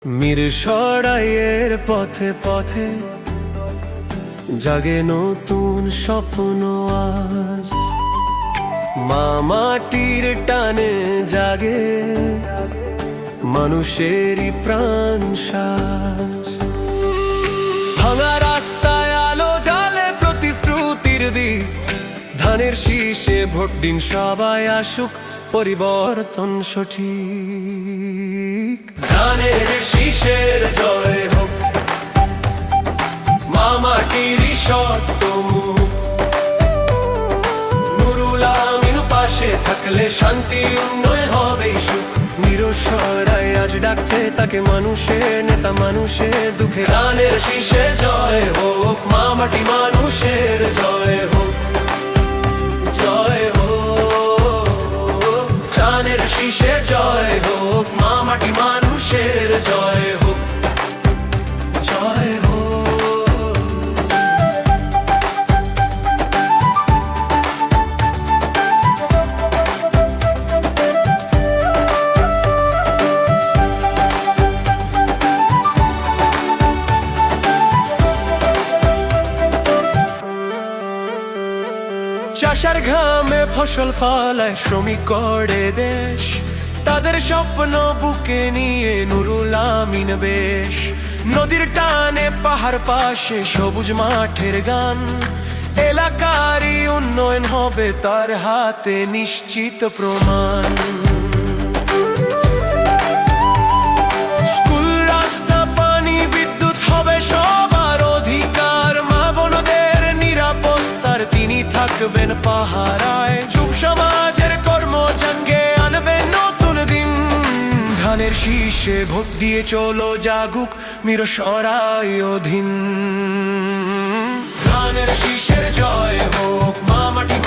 মিরসরাইয়ের পথে পথে জাগে নতুন স্বপ্ন আজ। মা মাটির টানে জাগে মানুষেরই প্রাণ সাজ। ভাঙা রাস্তায় আলো জ্বালে প্রতিশ্রুতির দিক, ধানের শীষে ভোট দিন সবাই আসুক, পরিবর্তন সঠিক। ধানের শীষের জয় হোক, মা মাটির সত্য মুখ। নুরুল আমিন পাশে থাকলে শান্তি উন্নয়ন হবে সুখ। মিরসরাই আজ ডাকছে তাকে মানুষের নেতা, মানুষের দুঃখে। ধানের শীষে জয় হোক, মা মাটি মানুষের জয় হোক, জয় হোক। ধানের শীষে জয় হোক, মা মাটি মানুষের জয় হোক, জয় হোক। চাষার ঘামে ফসল ফলায় শ্রমিক করে দেশ, তাদের স্বপ্ন বুকে নিয়ে নুরুল আমিন বেশ। নদীর টানে পাহাড় পাশে সবুজ মাঠের গান, এলাকারই উন্নয়ন হবে তার হাতে নিশ্চিত প্রমাণ। স্কুল, রাস্তা, পানি, বিদ্যুৎ হবে সবার অধিকার। মা বোনদের নিরাপত্তার তিনি থাকবেন পাহারায়। যুব সমাজের কর্মজঙ্গে আনবেন নতুন দিন। ধানের শীষে ভোট দিয়ে চলো জাগুক মিরসরাই অধীন। ধানের শীষের জয় হোক, মা মাটি